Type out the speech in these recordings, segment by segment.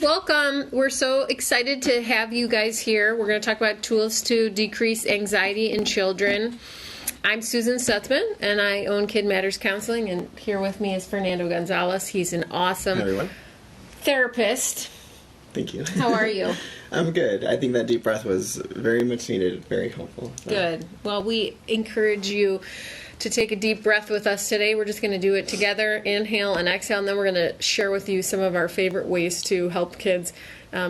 welcome. We're so excited to have you guys here. We're going to talk about tools to decrease anxiety in children. I'm Susan Sutzman, and I own Kid Matters Counseling, and here with me is Fernando Gonzalez. He's an awesome therapist. Thank you. How are you? I'm good. I think that deep breath was very much needed, very helpful. So. Good. Well, we encourage you to take a deep breath with us today. We're just going to do it together, inhale and exhale, and then we're going to share with you some of our favorite ways to help kids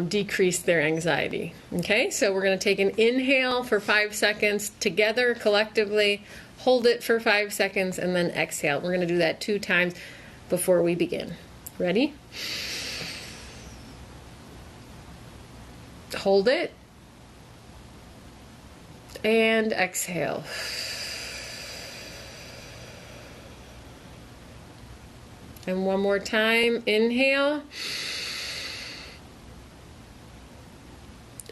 decrease their anxiety. Okay, so we're going to take an inhale for 5 seconds together, collectively, hold it for 5 seconds, and then exhale. We're going to do that 2 times before we begin. Ready? Hold it, and exhale. And one more time, inhale,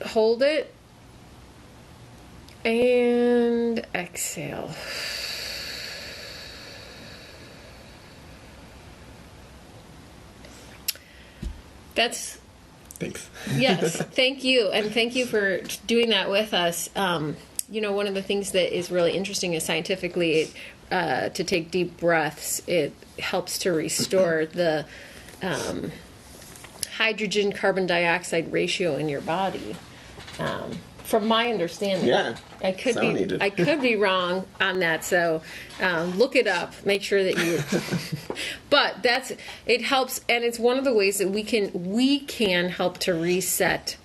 hold it, and exhale. Thanks. Yes, thank you, and thank you for doing that with us. You know, one of the things that is really interesting is scientifically to take deep breaths. It helps to restore the hydrogen carbon dioxide ratio in your body. From my understanding, I could be wrong on that. So look it up. Make sure that you. But it helps, and it's one of the ways that we can help to reset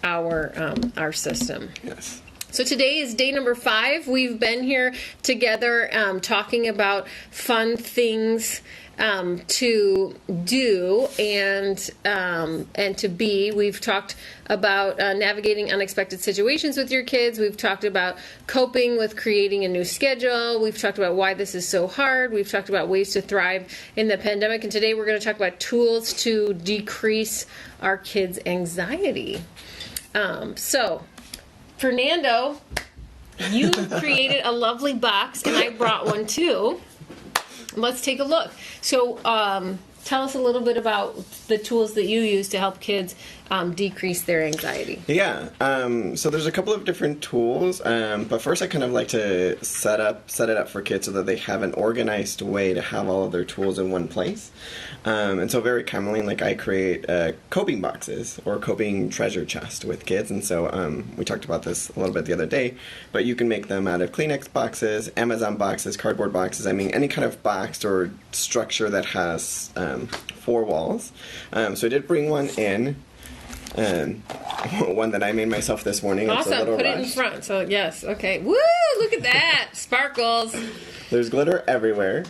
our system. Yes. So today is day number 5. We've been here together talking about fun things to do and to be. We've talked about navigating unexpected situations with your kids. We've talked about coping with creating a new schedule. We've talked about why this is so hard. We've talked about ways to thrive in the pandemic. And today we're going to talk about tools to decrease our kids' anxiety. So, Fernando, you created a lovely box, and I brought one too. Let's take a look. So tell us a little bit about the tools that you use to help kids decrease their anxiety. Yeah. So there's a couple of different tools, but first I kind of like to set it up for kids so that they have an organized way to have all of their tools in one place. And so very commonly, like I create coping boxes or coping treasure chest with kids. And so we talked about this a little bit the other day, but you can make them out of Kleenex boxes, Amazon boxes, cardboard boxes. I mean, any kind of box or structure that has 4 walls. So I did bring one in. One that I made myself this morning. Awesome. It's a little Put rushed. it in front. So yes. Okay. Woo! Look at that. Sparkles. There's glitter everywhere.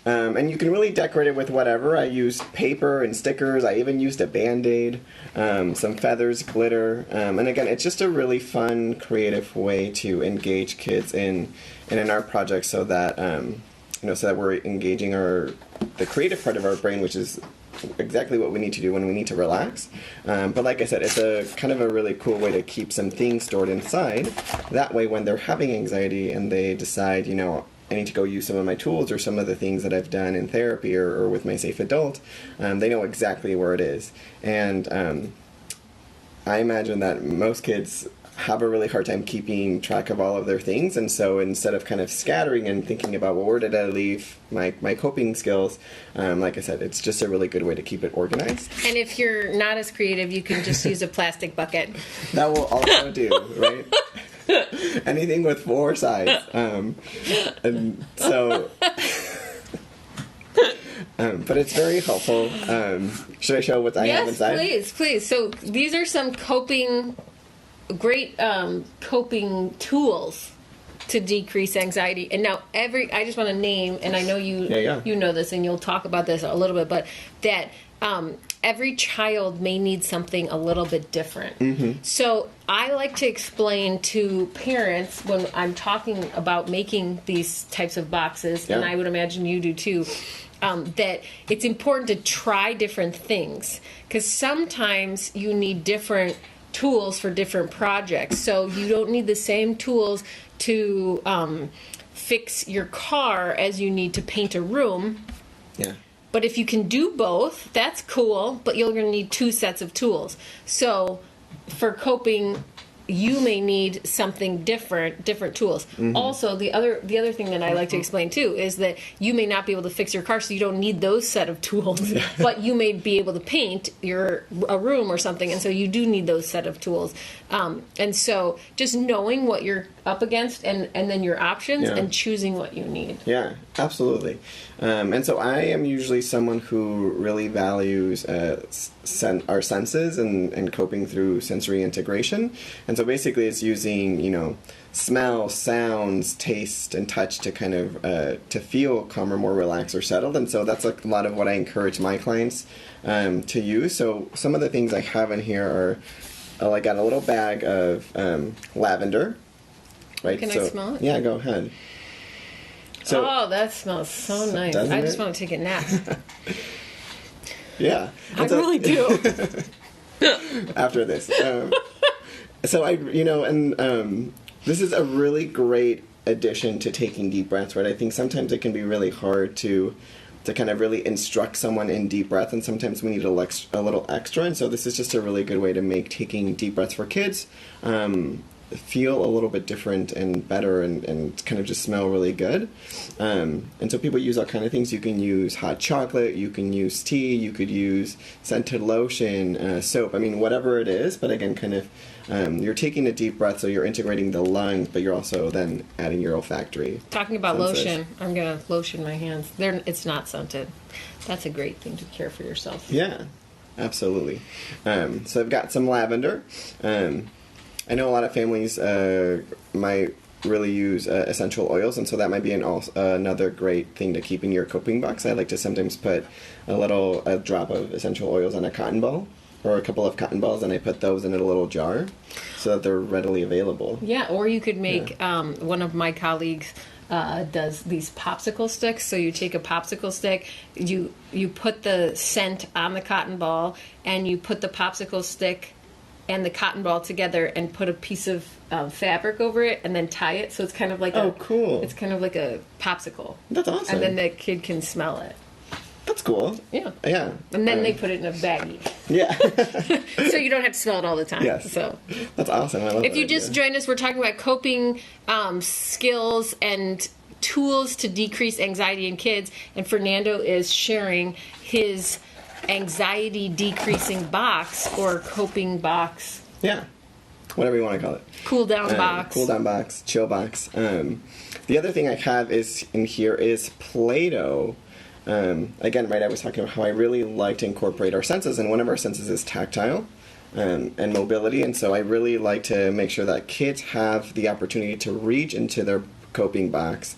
And you can really decorate it with whatever. I used paper and stickers. I even used a Band-Aid, some feathers, glitter. And again, it's just a really fun, creative way to engage kids in an art project so that, so that we're engaging the creative part of our brain, which is exactly what we need to do when we need to relax. But like I said, it's a kind of a really cool way to keep some things stored inside. That way, when they're having anxiety and they decide, I need to go use some of my tools or some of the things that I've done in therapy or with my Safe Adult, they know exactly where it is. And I imagine that most kids have a really hard time keeping track of all of their things, and so instead of kind of scattering and thinking about, well, where did I leave my coping skills, like I said, it's just a really good way to keep it organized. And if you're not as creative, you can just use a plastic bucket. That will also do, right? Anything with 4 sides. And so... but it's very helpful. Should I show what I have inside? Yes, please. So these are some great coping tools to decrease anxiety. And now I just want to name, and I know you know this and you'll talk about this a little bit, but that every child may need something a little bit different. Mm-hmm. So I like to explain to parents when I'm talking about making these types of boxes, and I would imagine you do too, that it's important to try different things, because sometimes you need different tools for different projects. So you don't need the same tools to fix your car as you need to paint a room. Yeah. But if you can do both, that's cool, but you're going to need 2 sets of tools. So for coping, you may need something different tools. Also, the other thing that I like to explain too is that you may not be able to fix your car, so you don't need those set of tools. But you may be able to paint a room or something, and so you do need those set of tools. And so just knowing what you're up against and then your options and choosing what you need. Yeah, absolutely. And so I am usually someone who really values our senses and coping through sensory integration. And so basically it's using, smell, sounds, taste, and touch to kind of to feel calmer, more relaxed or settled. And so that's like a lot of what I encourage my clients to use. So some of the things I have in here are, I got a little bag of lavender. Right? Can I smell it? Yeah, go ahead. So, that smells so nice. I just want to take a nap. Yeah. I really do. After this. This is a really great addition to taking deep breaths, right? I think sometimes it can be really hard to kind of really instruct someone in deep breath, and sometimes we need a little extra, and so this is just a really good way to make taking deep breaths for kids feel a little bit different and better and kind of just smell really good. And so people use all kind of things. You can use hot chocolate, you can use tea, you could use scented lotion, soap, whatever it is, but again, kind of you're taking a deep breath, so you're integrating the lungs, but you're also then adding your olfactory. Talking about senses. lotion, I'm going to lotion my hands. It's not scented. That's a great thing to care for yourself. Yeah, absolutely. So I've got some lavender. I know a lot of families might really use essential oils, and so that might be another great thing to keep in your coping box. I like to sometimes put a drop of essential oils on a cotton ball, or a couple of cotton balls, and I put those in a little jar so that they're readily available. Yeah, or you could make, one of my colleagues does these popsicle sticks. So you take a popsicle stick, you put the scent on the cotton ball, and you put the popsicle stick and the cotton ball together and put a piece of fabric over it and then tie it, so it's kind of like cool. It's kind of like a popsicle. That's awesome. And then the kid can smell it. That's cool. Yeah. Yeah. And then they put it in a baggie. Yeah. So you don't have to smell it all the time. Yes. So that's awesome. I love if you just joined us, we're talking about coping skills and tools to decrease anxiety in kids. And Fernando is sharing his anxiety decreasing box or coping box. Yeah. Whatever you want to call it. Cool down box. Cool down box. Chill box. The other thing I have in here is Play-Doh. Again, right, I was talking about how I really like to incorporate our senses, and one of our senses is tactile and mobility, and so I really like to make sure that kids have the opportunity to reach into their coping box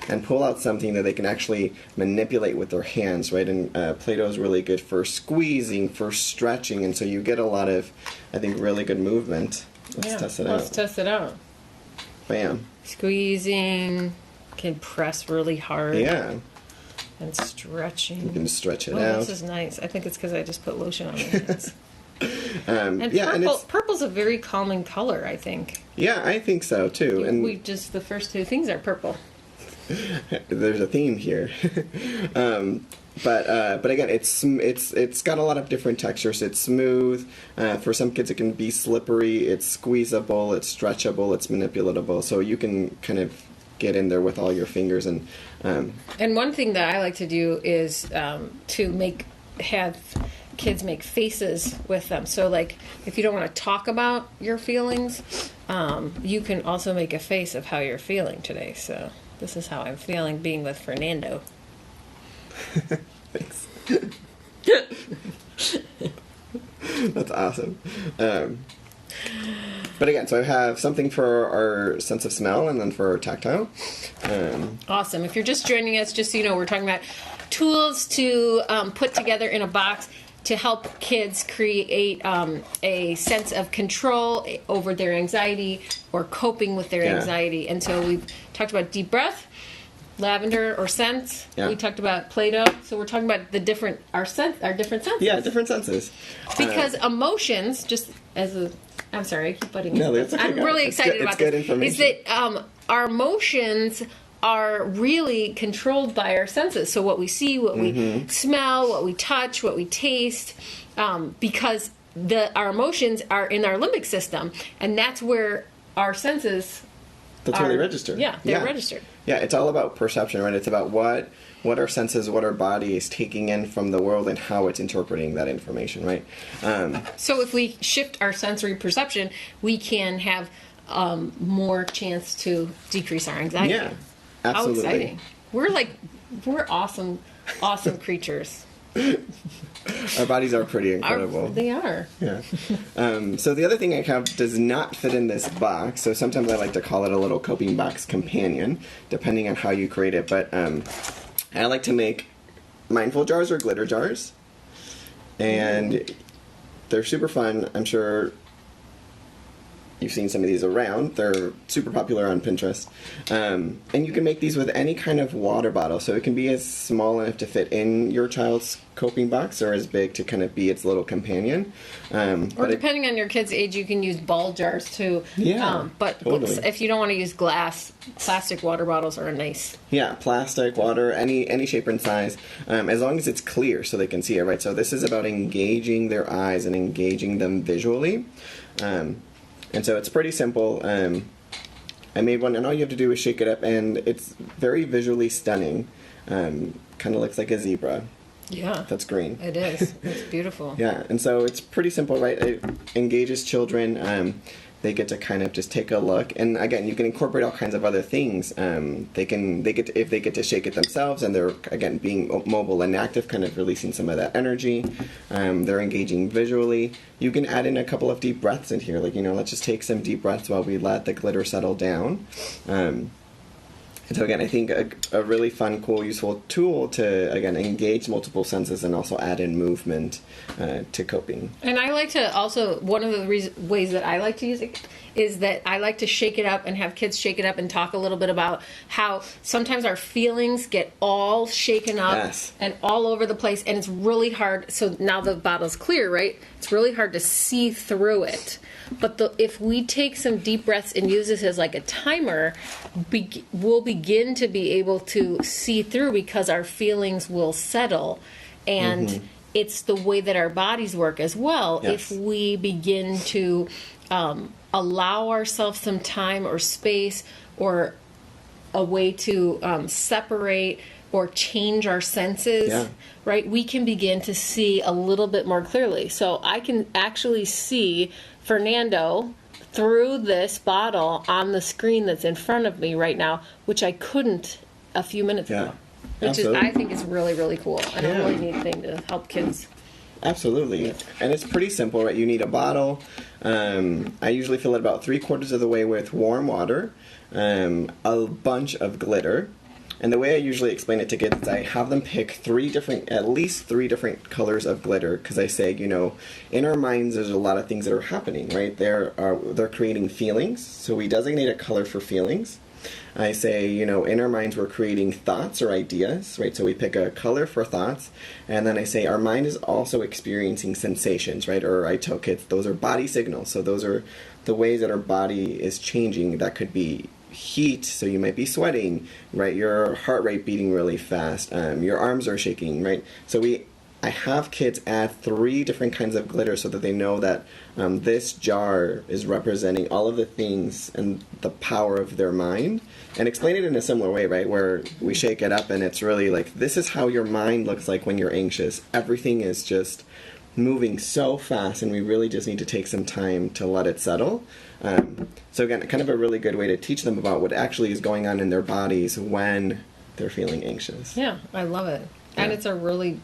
and pull out something that they can actually manipulate with their hands, right? And Play-Doh is really good for squeezing, for stretching, and so you get a lot of, I think, really good movement. Let's test it out. Let's test it out. Bam. Squeezing, can press really hard. Yeah. And stretching. You can stretch it out. This is nice. I think it's because I just put lotion on my hands. And purple's a very calming color, I think. Yeah, I think so too. And the first 2 things are purple. There's a theme here. But again, it's got a lot of different textures. It's smooth. For some kids, it can be slippery. It's squeezable. It's stretchable. It's manipulatable. So you can kind of get in there with all your fingers. And one thing that I like to do is to have kids make faces with them. So like if you don't want to talk about your feelings, you can also make a face of how you're feeling today. So this is how I'm feeling being with Fernando. Thanks. That's awesome. But again, so I have something for our sense of smell and then for tactile. Awesome. If you're just joining us, just so you know, we're talking about tools to put together in a box to help kids create a sense of control over their anxiety or coping with their anxiety. And so we've talked about deep breath, lavender or scents. Yeah. We talked about Play-Doh. So we're talking about our different senses. Yeah, different senses. Because emotions, I'm sorry, I keep butting in. No, it's okay. I'm really excited about it's good this. information. Is that our emotions are really controlled by our senses. So what we see, what we smell, what we touch, what we taste, because our emotions are in our limbic system, and that's where our senses. That's where they register. Yeah, they're registered. Yeah, it's all about perception, right? It's about what our senses, what our body is taking in from the world and how it's interpreting that information, right? So if we shift our sensory perception, we can have more chance to decrease our anxiety. Yeah, absolutely. How exciting. We're awesome creatures. Our bodies are pretty incredible. They are. Yeah. So the other thing I have does not fit in this box. So sometimes I like to call it a little coping box companion, depending on how you create it. But I like to make mindful jars or glitter jars. And they're super fun. I'm sure you've seen some of these around. They're super popular on Pinterest. And you can make these with any kind of water bottle. So it can be as small enough to fit in your child's coping box or as big to kind of be its little companion. Or depending on your kid's age, you can use ball jars too. Yeah, but totally. If you don't want to use glass, plastic water bottles are nice. Yeah, plastic, water, any shape and size, as long as it's clear so they can see it, right? So this is about engaging their eyes and engaging them visually. And so it's pretty simple. I made one, and all you have to do is shake it up, and it's very visually stunning. Kind of looks like a zebra. Yeah. That's green. It is. It's beautiful. Yeah, and so it's pretty simple, right? It engages children. They get to kind of just take a look, and again, you can incorporate all kinds of other things. If they get to shake it themselves, and they're again being mobile and active, kind of releasing some of that energy. They're engaging visually. You can add in a couple of deep breaths in here, like let's just take some deep breaths while we let the glitter settle down. And so again, I think a really fun, cool, useful tool to, again, engage multiple senses and also add in movement to coping. And I like to also, one of the ways that I like to use it is that I like to shake it up and have kids shake it up and talk a little bit about how sometimes our feelings get all shaken up and all over the place, and it's really hard. So now the bottle's clear, right? It's really hard to see through it. But if we take some deep breaths and use this as like a timer, we'll begin to be able to see through because our feelings will settle. And it's the way that our bodies work as well. If we begin to allow ourselves some time or space or a way to separate or change our senses, right, we can begin to see a little bit more clearly. So I can actually see Fernando through this bottle on the screen that's in front of me right now, which I couldn't a few minutes ago. Which I think is really, really cool and a really neat thing to help kids. Absolutely. And it's pretty simple, right? You need a bottle. I usually fill it about 3/4 of the way with warm water, a bunch of glitter. And the way I usually explain it to kids is I have them pick at least three different colors of glitter, because I say, in our minds there's a lot of things that are happening, right? They're creating feelings, so we designate a color for feelings. I say, in our minds we're creating thoughts or ideas, right? So we pick a color for thoughts, and then I say our mind is also experiencing sensations, right? Or I tell kids those are body signals, so those are the ways that our body is changing. That could be heat, so you might be sweating, right? Your heart rate beating really fast, your arms are shaking, right? So I have kids add 3 different kinds of glitter so that they know that this jar is representing all of the things and the power of their mind, and explain it in a similar way, right? Where we shake it up and it's really like, this is how your mind looks like when you're anxious. Everything is just moving so fast, and we really just need to take some time to let it settle. So again, kind of a really good way to teach them about what actually is going on in their bodies when they're feeling anxious. Yeah, I love it. And it's a really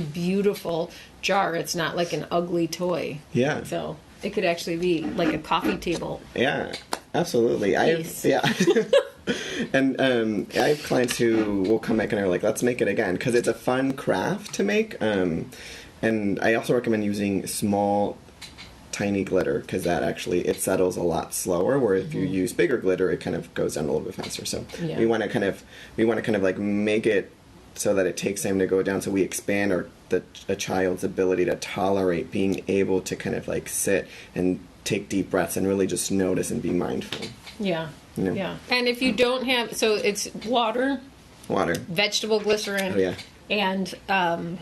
beautiful jar. It's not like an ugly toy. Yeah. So it could actually be like a coffee table. Yeah, absolutely. And I have clients who will come back and are like, let's make it again, because it's a fun craft to make. And I also recommend using small, tiny glitter, because that actually, it settles a lot slower, where if you use bigger glitter, it kind of goes down a little bit faster. So we want to kind of like make it so that it takes time to go down, so we expand a child's ability to tolerate being able to kind of like sit and take deep breaths and really just notice and be mindful. Yeah, You know? Yeah. And if you don't have, so it's water, vegetable glycerin, Oh, yeah. and I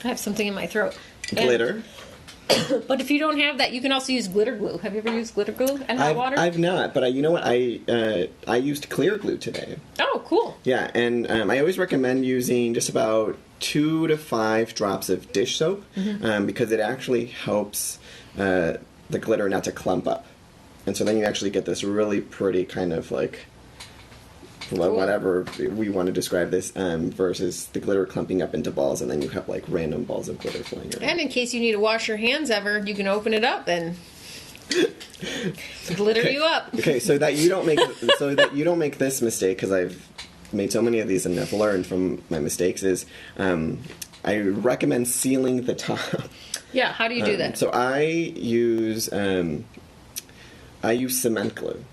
have something in my throat. Glitter. But if you don't have that, you can also use glitter glue. Have you ever used glitter glue and hot water? I've not, but you know what? I used clear glue today. Oh, cool. Yeah, and I always recommend using just about 2 to 5 drops of dish soap because it actually helps the glitter not to clump up. And so then you actually get this really pretty kind of like, Cool. whatever we want to describe this, versus the glitter clumping up into balls, and then you have like random balls of glitter flying around. And in case you need to wash your hands ever, you can open it up and glitter you up. Okay, so that you don't make this mistake, because I've made so many of these and I've learned from my mistakes, is I recommend sealing the top. Yeah, how do you do that? So I use cement glue.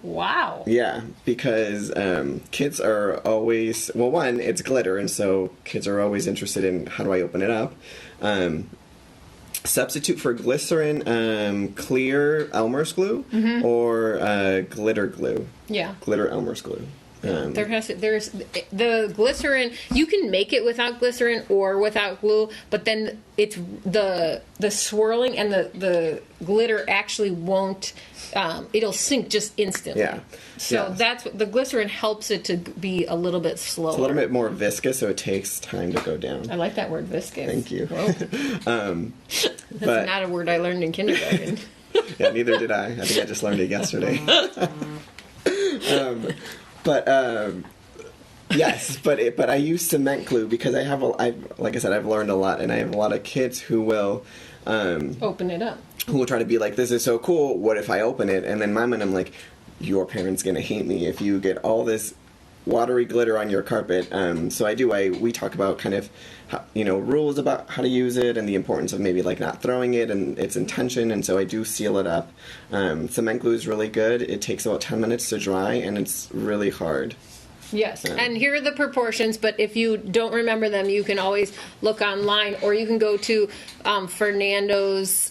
Wow. Yeah, because kids are always, well, one, it's glitter, and so kids are always interested in how do I open it up. Substitute for glycerin, clear Elmer's glue or glitter glue. Yeah. Glitter Elmer's glue. There's the glycerin. You can make it without glycerin or without glue, but then it's the swirling and the glitter actually won't. It'll sink just instantly. Yeah. So that's what the glycerin helps it to be a little bit slower. It's a little bit more viscous, so it takes time to go down. I like that word, viscous. Thank you. That's not a word I learned in kindergarten. Yeah, neither did I. I think I just learned it yesterday. Yes, but I use cement glue because like I said, I've learned a lot, and I have a lot of kids who will Open it up. Who will try to be like, this is so cool, what if I open it? And then my mind, I'm like, your parents gonna hate me if you get all this watery glitter on your carpet. So we talk about kind of rules about how to use it and the importance of maybe like not throwing it and its intention, and so I do seal it up. Cement glue is really good. It takes about 10 minutes to dry, and it's really hard. Yes, and here are the proportions, but if you don't remember them, you can always look online, or you can go to Fernando's,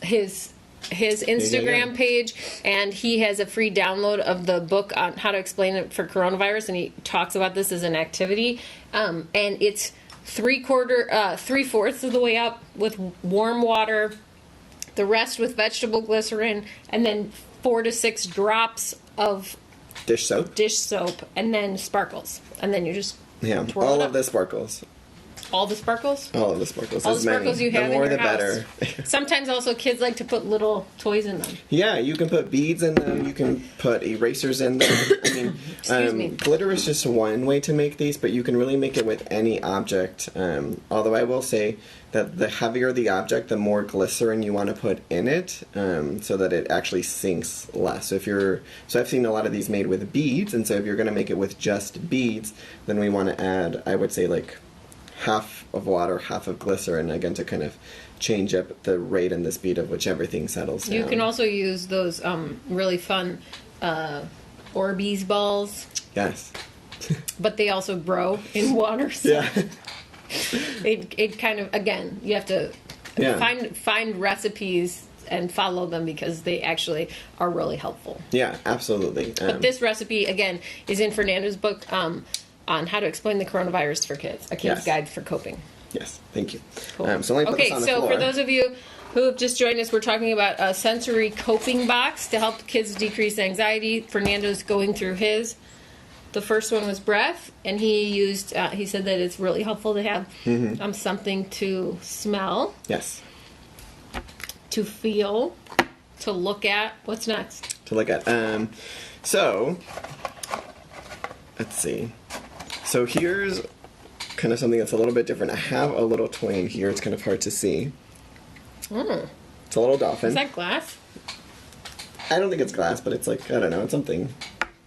his Instagram page, and he has a free download of the book on how to explain it for coronavirus, and he talks about this as an activity, and it's 3/4 of the way up with warm water, the rest with vegetable glycerin, and then 4 to 6 drops of dish soap, and then sparkles, and then you just twirl all it of up. the sparkles. All the sparkles? All of the sparkles. All the sparkles you have the more in your the house. better. Sometimes also kids like to put little toys in them. Yeah, you can put beads in them. You can put erasers in them. I mean, Excuse me. Glitter is just one way to make these, but you can really make it with any object. Although I will say that the heavier the object, the more glycerin you want to put in it, so that it actually sinks less. So I've seen a lot of these made with beads, and so if you're going to make it with just beads, then we want to add, I would say, like half of water, half of glycerin, again, to kind of change up the rate and the speed of which everything settles down. You can also use those really fun Orbeez balls. Yes. But they also grow in water. So Yeah. it kind of, again, you have to find recipes and follow them because they actually are really helpful. Yeah, absolutely. But this recipe, again, is in Fernando's book on how to explain the coronavirus for kids, a kid's guide for coping. Yes, thank you. Cool. So let me put this on the floor. For those of you who have just joined us, we're talking about a sensory coping box to help kids decrease anxiety. Fernando's going through his. The first one was breath, and he said that it's really helpful to have something to smell. Yes. To feel, to look at. What's next? To look at. So, let's see. So here's kind of something that's a little bit different. I have a little toy in here. It's kind of hard to see. It's a little dolphin. Is that glass? I don't think it's glass, but it's like, I don't know, it's something.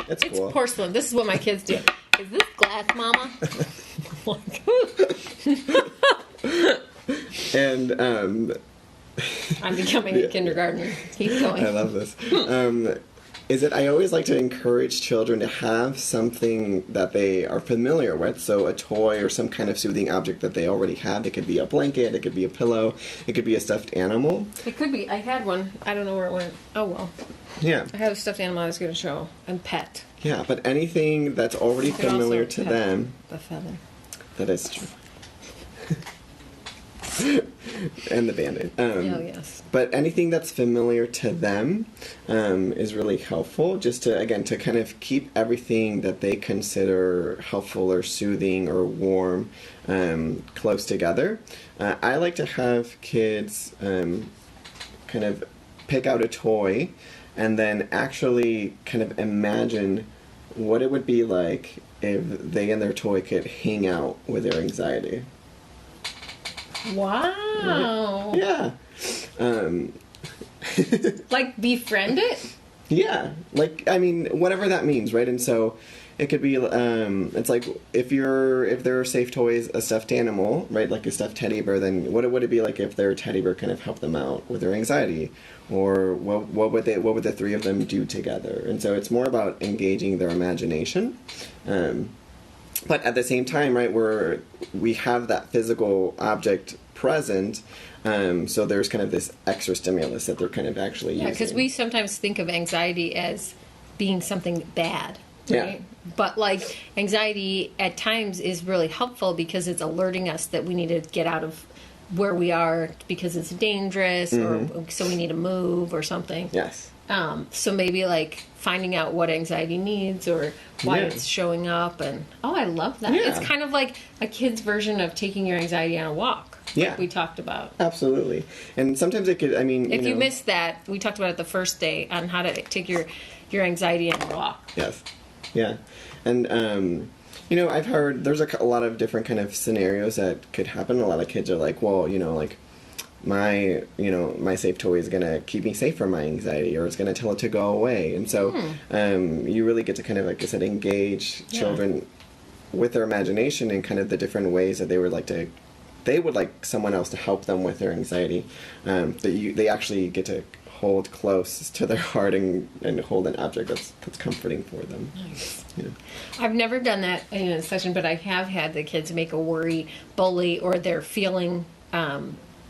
It's cool. It's porcelain. This is what my kids do. Is this glass, Mama? And I'm becoming a kindergartner. Keep going. I love this. is that I always like to encourage children to have something that they are familiar with. So a toy or some kind of soothing object that they already have. It could be a blanket, it could be a pillow, it could be a stuffed animal. It could be. I had one. I don't know where it went. Oh, well. Yeah. I had a stuffed animal I was going to show. And pet. Yeah, but anything that's already You could familiar also to pet them. the feather. That is true. And the Band-Aid. Oh, yes. But anything that's familiar to them is really helpful, just to, again, to kind of keep everything that they consider helpful or soothing or warm close together. I like to have kids kind of pick out a toy and then actually kind of imagine what it would be like if they and their toy could hang out with their anxiety. Wow. Yeah. Like befriend it? Yeah. Like, I mean, whatever that means, right? And so it could be, it's like if there are safe toys, a stuffed animal, right? Like a stuffed teddy bear, then what would it be like if their teddy bear kind of helped them out with their anxiety? Or what would the three of them do together? And so it's more about engaging their imagination. But at the same time, right, we have that physical object present, so there's kind of this extra stimulus that they're kind of actually using. Yeah, because we sometimes think of anxiety as being something bad, right? Yeah. But like anxiety at times is really helpful because it's alerting us that we need to get out of where we are because it's dangerous, or so we need to move or something. Yes. So maybe like finding out what anxiety needs or why it's showing up, and I love that. Yeah. It's kind of like a kid's version of taking your anxiety on a walk. Yeah. Like we talked about. Absolutely. And sometimes it could, I mean, If you missed that, we talked about it the first day on how to take your anxiety on a walk. Yes. Yeah. And, I've heard there's a lot of different kind of scenarios that could happen. A lot of kids are like, well, like, my safe toy is going to keep me safe from my anxiety, or it's going to tell it to go away. And so you really get to kind of, like I said, engage children with their imagination and kind of the different ways that they would like someone else to help them with their anxiety. They actually get to hold close to their heart and hold an object that's comforting for them. Nice. Yeah. I've never done that in a session, but I have had the kids make a worry bully or their feeling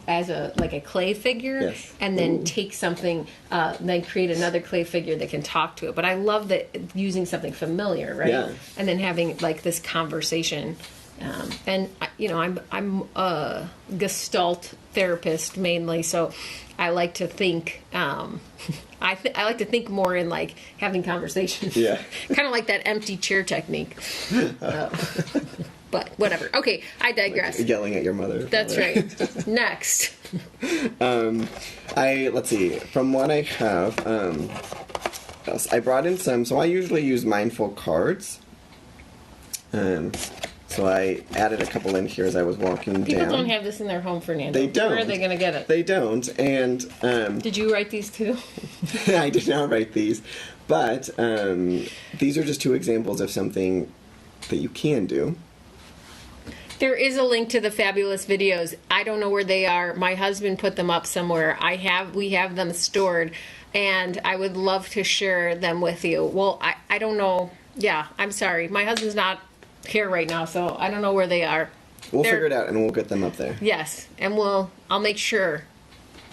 as a clay figure, and then take something, then create another clay figure that can talk to it. But I love that using something familiar, right? Yeah. And then having like this conversation. And I'm a Gestalt therapist mainly, so I like to think. I like to think more in like having conversations. Yeah. Kind of like that empty chair technique. But whatever. Okay, I digress. Like yelling at your mother. That's right. Next. Let's see. From what I have, I brought in some. So I usually use mindful cards. So I added a couple in here as I was walking down. People don't have this in their home, Fernando. They don't. Where are they going to get it? They don't. And did you write these too? I did not write these, but these are just two examples of something that you can do. There is a link to the fabulous videos. I don't know where they are. My husband put them up somewhere. We have them stored, and I would love to share them with you. Well, I don't know. Yeah, I'm sorry. My husband's not here right now, so I don't know where they are. We'll figure it out, and we'll get them up there. Yes, and I'll make sure,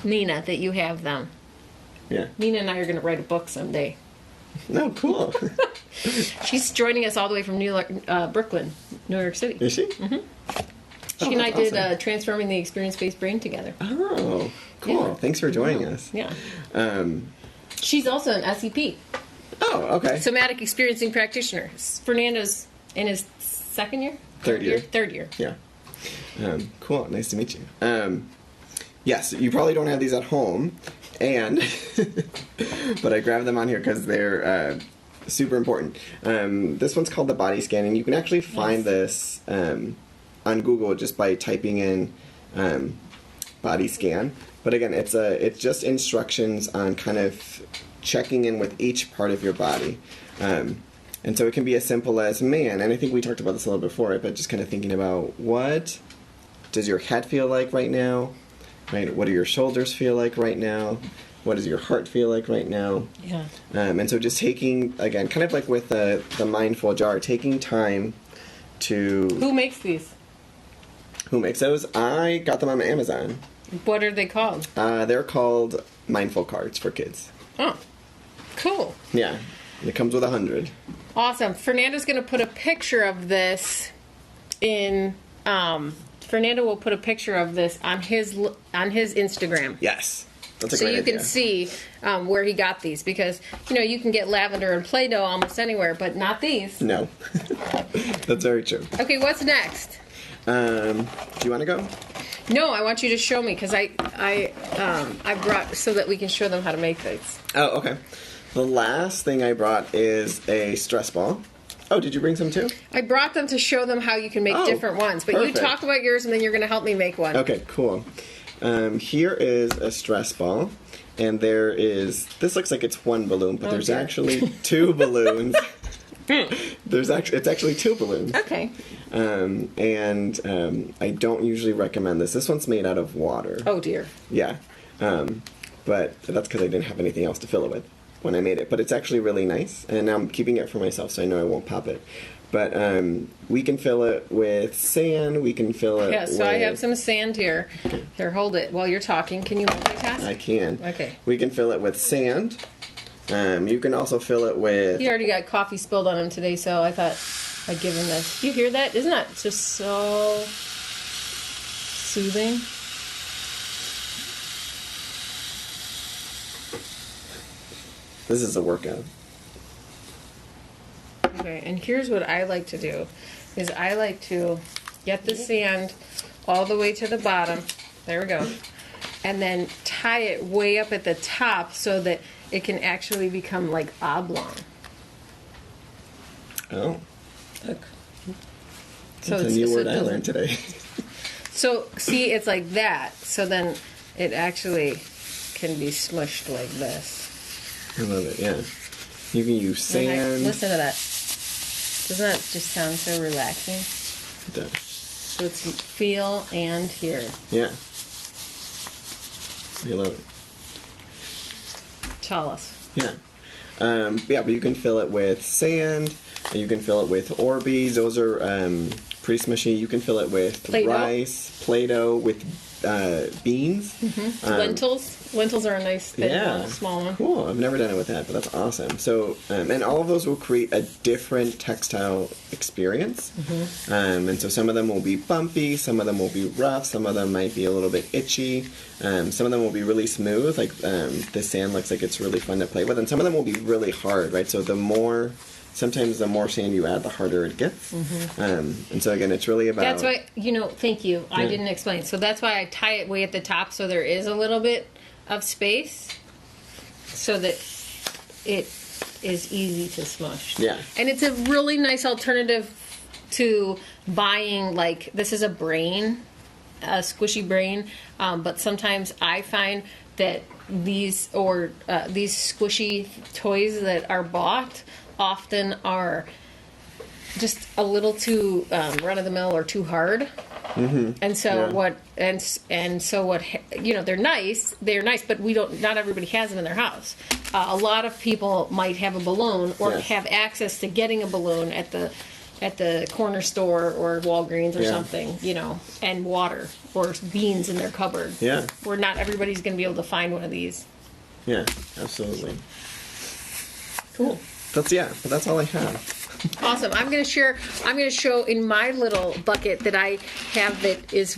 Nina, that you have them. Yeah. Nina and I are going to write a book someday. No, cool. She's joining us all the way from Brooklyn, New York City. Is she? Mm-hmm. Oh, She and I did awesome. Transforming the Experience-Based Brain together. Oh, cool. Yeah. Thanks for joining us. Yeah. She's also an SEP. Oh, okay. Somatic Experiencing Practitioner. Fernando's in his second year? Third year. Third year. Yeah. Cool. Nice to meet you. Yes, you probably don't have these at home, and but I grabbed them on here because they're super important. This one's called the body scan, and you can actually find this on Google just by typing in body scan. But again, it's just instructions on kind of checking in with each part of your body. And so it can be as simple as, and I think we talked about this a little before, but just kind of thinking about what does your head feel like right now? Right? What do your shoulders feel like right now? What does your heart feel like right now? Yeah. And so just taking, again, kind of like with the mindful jar, taking time to... Who makes these? Who makes those? I got them on Amazon. What are they called? They're called mindful cards for kids. Oh, cool. Yeah. And it comes with 100. Awesome. Fernando's going to put a picture of this in... Fernando will put a picture of this on his Instagram. Yes. That's a So great you idea. can see where he got these, because you can get lavender and Play-Doh almost anywhere, but not these. No. That's very true. Okay, what's next? Do you want to go? No, I want you to show me, because I brought so that we can show them how to make these. Oh, okay. The last thing I brought is a stress ball. Oh, did you bring some too? I brought them to show them how you can make Oh, different ones, but perfect. you talk about yours and then you're going to help me make one. Okay, cool. Here is a stress ball, and this looks like it's one balloon, but there's dear. actually two balloons. It's actually two balloons. Okay. I don't usually recommend this. This one's made out of water. Oh dear. Yeah. But that's because I didn't have anything else to fill it with when I made it. But it's actually really nice, and I'm keeping it for myself, so I know I won't pop it. But we can fill it with sand. We can fill it Yeah, so I with... have some sand here. Here, hold it while you're talking. Can you multitask? I can. Okay. We can fill it with sand. You can also fill it with... He already got coffee spilled on him today, so I thought I'd give him this. You hear that? Isn't that just so soothing? This is a workout. Okay, and here's what I like to do, is I like to get the sand all the way to the bottom. There we go. And then tie it way up at the top so that it can actually become like oblong. Oh, Look. that's a new word I learned today. So, see, it's like that. So then it actually can be smushed like this. I love it, yeah. You can use And sand. listen to that. Doesn't that just sound so relaxing? It does. So it's feel and hear. Yeah. I love it. Tell us. Yeah. Yeah, but you can fill it with sand. And you can fill it with Orbeez. Those are pretty smushy. You can fill it with Play-Doh. rice, Play-Doh, with beans. Lentils. Lentils are a nice thin Yeah. one, small one. Cool. I've never done it with that, but that's awesome. So, and all of those will create a different textile experience. And so some of them will be bumpy, some of them will be rough, some of them might be a little bit itchy. Some of them will be really smooth, like this sand looks like it's really fun to play with, and some of them will be really hard, right? So sometimes the more sand you add, the harder it gets. And so again, it's really about... That's why, thank you. I Yeah. didn't explain. So that's why I tie it way at the top so there is a little bit of space so that it is easy to smush. Yeah. And it's a really nice alternative to buying, like, this is a squishy brain, but sometimes I find that these squishy toys that are bought often are just a little too run of the mill or too hard. And so Yeah. they're nice, but not everybody has them in their house. A lot of people might have a balloon or Yes. have access to getting a balloon at the corner store or Walgreens or Yeah. something, and water or beans in their cupboard. Yeah. Where not everybody's going to be able to find one of these. Yeah, absolutely. Cool. But that's all I have. Awesome. I'm going to show in my little bucket that I have that is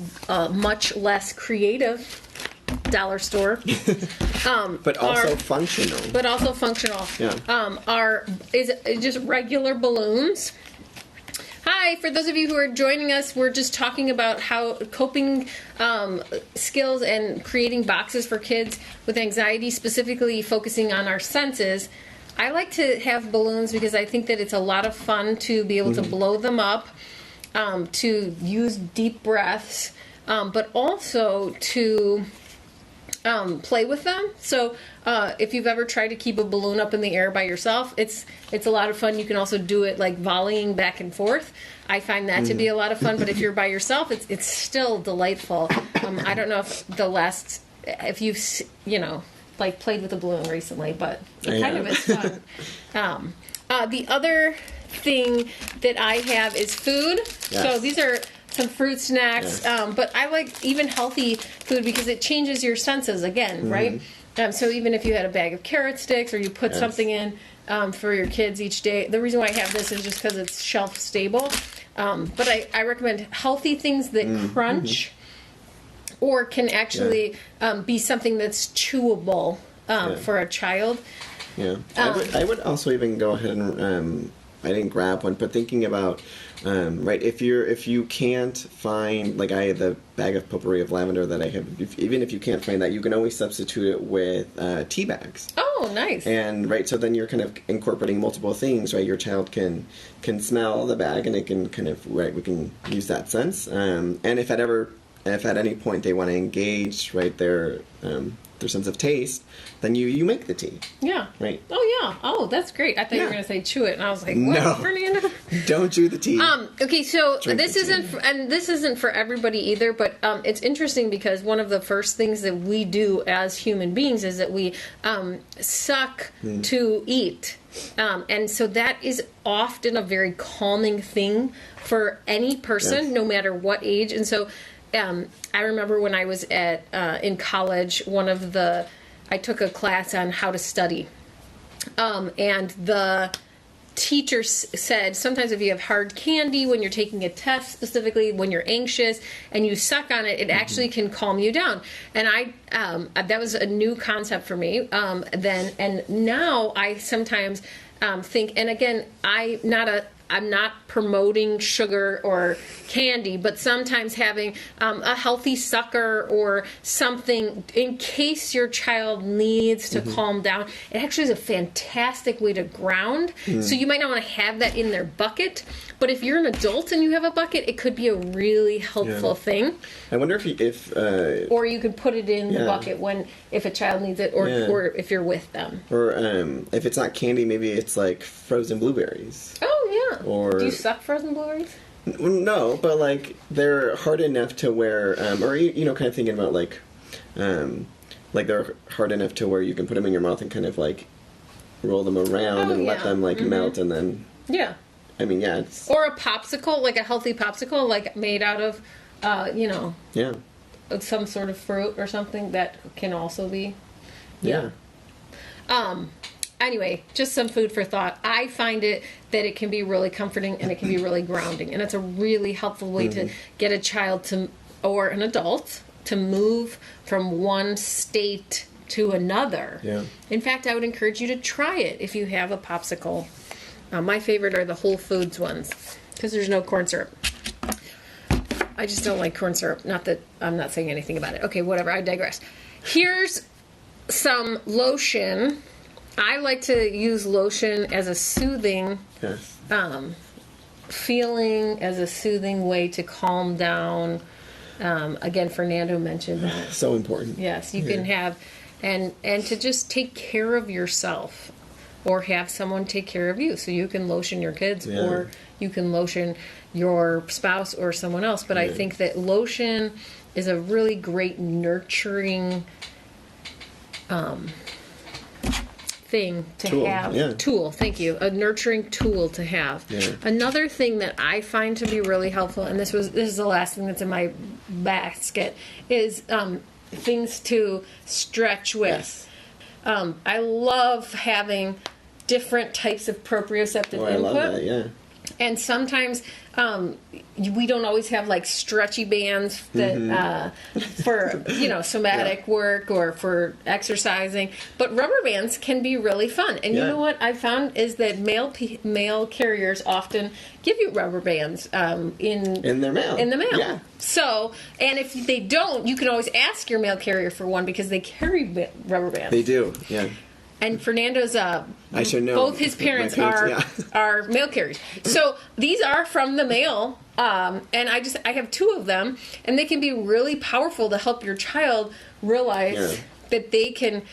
much less creative dollar store. But also functional. But also functional. Yeah. Is just regular balloons. Hi, for those of you who are joining us, we're just talking about how coping skills and creating boxes for kids with anxiety, specifically focusing on our senses. I like to have balloons because I think that it's a lot of fun to be able to blow them up, to use deep breaths, but also to play with them. So if you've ever tried to keep a balloon up in the air by yourself, it's a lot of fun. You can also do it like volleying back and forth. I find that to be a lot of fun, but if you're by yourself, it's still delightful. I don't know if like played with a balloon recently, but it kind of is fun. The other thing that I have is food. Yes. So these are some fruit snacks, Yes. but I like even healthy food because it changes your senses again, right? So even if you had a bag of carrot sticks or you put something in for your kids each day, the reason why I have this is just because it's shelf stable. But I recommend healthy things that crunch or can actually be something that's chewable for a child. Yeah, I would also even go ahead and I didn't grab one, but thinking about right, if you can't find, like I have the bag of potpourri of lavender that I have, even if you can't find that, you can always substitute it with tea bags. Oh, nice. And right, so then you're kind of incorporating multiple things, right? Your child can smell the bag, and it can kind of, right, we can use that sense. And if at any point they want to engage, right, their sense of taste, then you make the tea. Yeah. Right. Oh, yeah. Oh, that's great. I thought you were going to say chew it, and I was like, what, No. Fernanda? Don't chew the tea. Okay, so Drink this the isn't, tea. and this isn't for everybody either, but it's interesting because one of the first things that we do as human beings is that we suck to eat. And so that is often a very calming thing for any person, no matter what age. And so I remember when I was in college, I took a class on how to study. And the teacher said sometimes if you have hard candy when you're taking a test, specifically when you're anxious and you suck on it, it actually can calm you down. And that was a new concept for me then. And now I sometimes think, and again, I'm not promoting sugar or candy, but sometimes having a healthy sucker or something in case your child needs to calm down. It actually is a fantastic way to ground. So you might not want to have that in their bucket, but if you're an adult and you have a bucket, it could be a really helpful thing. I wonder if or you could put it in the bucket if a child needs it, or if you're with them. Or if it's not candy, maybe it's like frozen blueberries. Oh yeah. Or do you suck frozen blueberries? No, but like they're hard enough to where, or kind of thinking about like they're hard enough to where you can put them in your mouth and kind of like roll them around and let them like melt, and then I mean it's or a popsicle, like a healthy popsicle, like made out of some sort of fruit or something that can also be Anyway, just some food for thought. I find that it can be really comforting and it can be really grounding. And it's a really helpful way to get a child or an adult to move from one state to another. Yeah. In fact, I would encourage you to try it if you have a popsicle. My favorite are the Whole Foods ones because there's no corn syrup. I just don't like corn syrup. Not that I'm not saying anything about it. Okay, whatever. I digress. Here's some lotion. I like to use lotion as a soothing feeling, as a soothing way to calm down. Again, Fernando mentioned that. So important. Yes, you can have, and to just take care of yourself, or have someone take care of you. So you can lotion your kids, or you can lotion your spouse or someone else. But I think that lotion is a really great nurturing thing to have. Tool, thank you. A nurturing tool to have. Another thing that I find to be really helpful, and this is the last thing that's in my basket, is things to stretch with. I love having different types of proprioceptive input. I love that, And sometimes we don't always have like stretchy bands that for somatic work or for exercising, but rubber bands can be really fun. And you know what I found is that mail carriers often give you rubber bands in their mail. Yeah. So, and if they don't, you can always ask your mail carrier for one because they carry rubber bands. They do. Yeah. And Fernando's, I should know. Both his parents are mail carriers. So these are from the mail, and I have two of them, and they can be really powerful to help your child realize that they can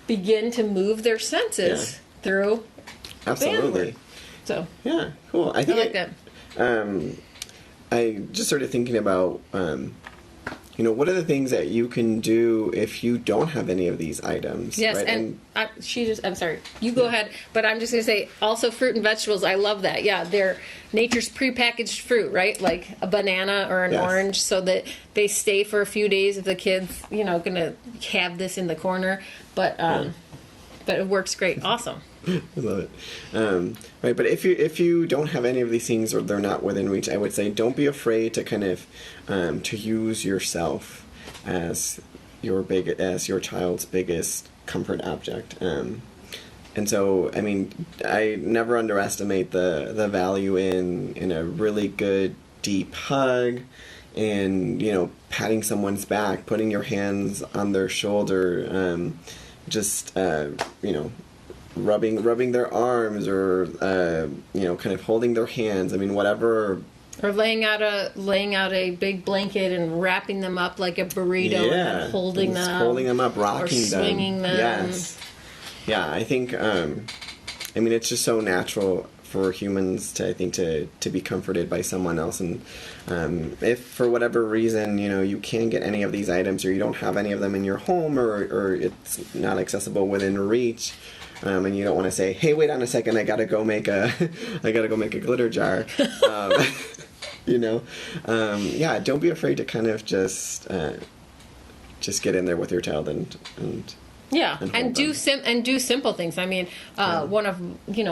begin to move their senses through Absolutely. So cool. I think like that. I just started thinking about what are the things that you can do if you don't have any of these items? Yes, right? and I'm sorry, you go ahead, but I'm just going to say also fruit and vegetables. I love that. Yeah, they're nature's prepackaged fruit, right? Like a banana or an Yes. orange, so that they stay for a few days if the kids, going to have this in the corner. But it works great. Awesome. I love it. Right, but if you don't have any of these things or they're not within reach, I would say don't be afraid to kind of to use yourself as your child's biggest comfort object. And so, I mean, I never underestimate the value in a really good deep hug, and patting someone's back, putting your hands on their shoulder, rubbing their arms, or kind of holding their hands. I mean, whatever. Or laying out a big blanket and wrapping them up like a burrito, and then holding them up, rocking or swinging them. Yes. Yeah, I think. I mean, it's just so natural for humans to be comforted by someone else, and if for whatever reason you can't get any of these items, or you don't have any of them in your home, or it's not accessible within reach. And you don't want to say, "Hey, wait on a second, I gotta go make a glitter jar." Yeah, don't be afraid to kind of just get in there with your child and do simple things. I mean, one of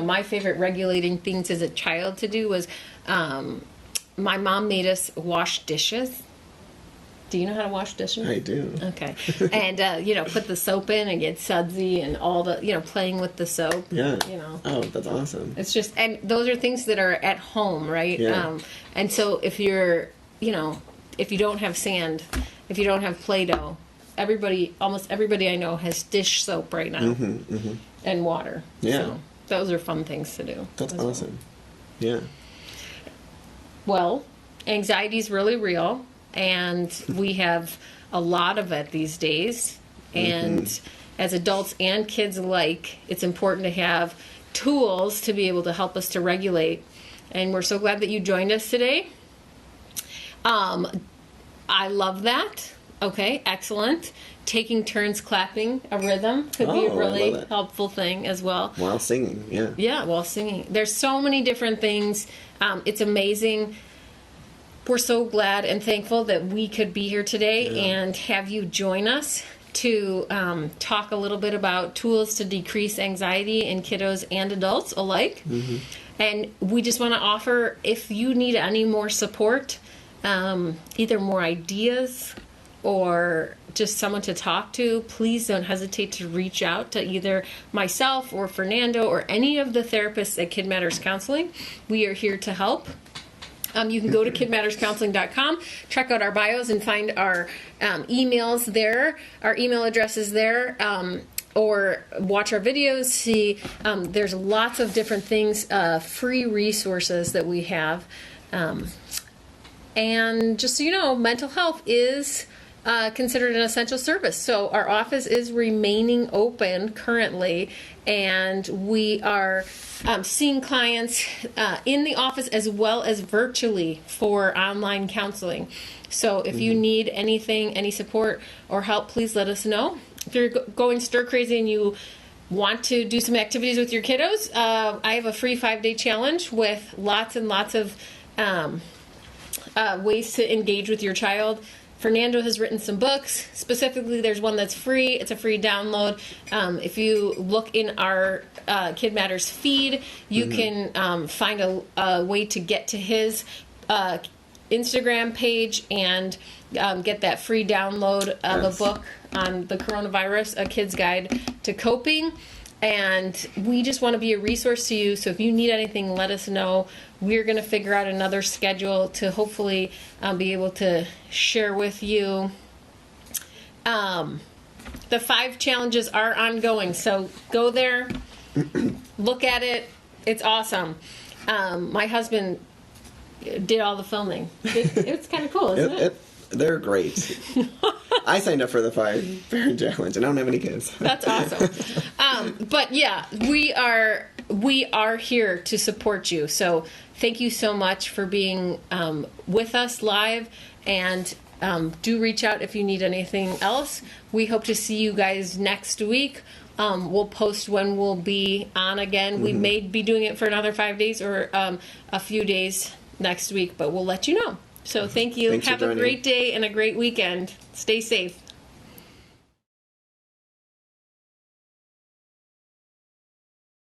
my favorite regulating things as a child to do was my mom made us wash dishes. Do you know how to wash dishes? I do. Okay. And, put the soap in and get sudsy and all the, playing with the soap. Yeah. Oh, that's awesome. It's just, and those are things that are at home, right? Yeah. And so if you're, if you don't have sand, if you don't have Play-Doh, almost everybody I know has dish soap right now and water. Yeah. So those are fun things to do. That's awesome. Yeah. Well, anxiety is really real. And we have a lot of it these days. And as adults and kids alike, it's important to have tools to be able to help us to regulate. And we're so glad that you joined us today. I love that. Okay, excellent. Taking turns clapping a rhythm could be a really helpful thing as well. While singing, yeah. Yeah, while singing. There's so many different things. It's amazing. We're so glad and thankful that we could be here today and have you join us to talk a little bit about tools to decrease anxiety in kiddos and adults alike. And we just want to offer, if you need any more support, either more ideas or just someone to talk to, please don't hesitate to reach out to either myself or Fernando or any of the therapists at Kid Matters Counseling. We are here to help. You can go to kidmatterscounseling.com, check out our bios, and find our emails there, our email addresses there, or watch our videos. See, there's lots of different things, free resources that we have. And just so you know, mental health is considered an essential service. So our office is remaining open currently, and we are seeing clients in the office as well as virtually for online counseling. So if you need anything, any support or help, please let us know. If you're going stir crazy and you want to do some activities with your kiddos, I have a free 5-day challenge with lots and lots of ways to engage with your child. Fernando has written some books. Specifically, there's one that's free. It's a free download. If you look in our Kid Matters feed, you can find a way to get to his Instagram page and get that free download of a book on the coronavirus, A Kid's Guide to Coping. And we just want to be a resource to you. So if you need anything, let us know. We're going to figure out another schedule to hopefully be able to share with you. The 5 challenges are ongoing. So go there, look at it. It's awesome. My husband did all the filming. It's kind of cool, isn't it? They're great. I signed up for the 5 parent challenge, and I don't have any kids. That's awesome. But yeah, we are here to support you. So thank you so much for being with us live, and do reach out if you need anything else. We hope to see you guys next week. We'll post when we'll be on again. We may be doing it for another 5 days or a few days next week, but we'll let you know. So thank you. Thanks for Have a joining. great day and a great weekend. Stay safe.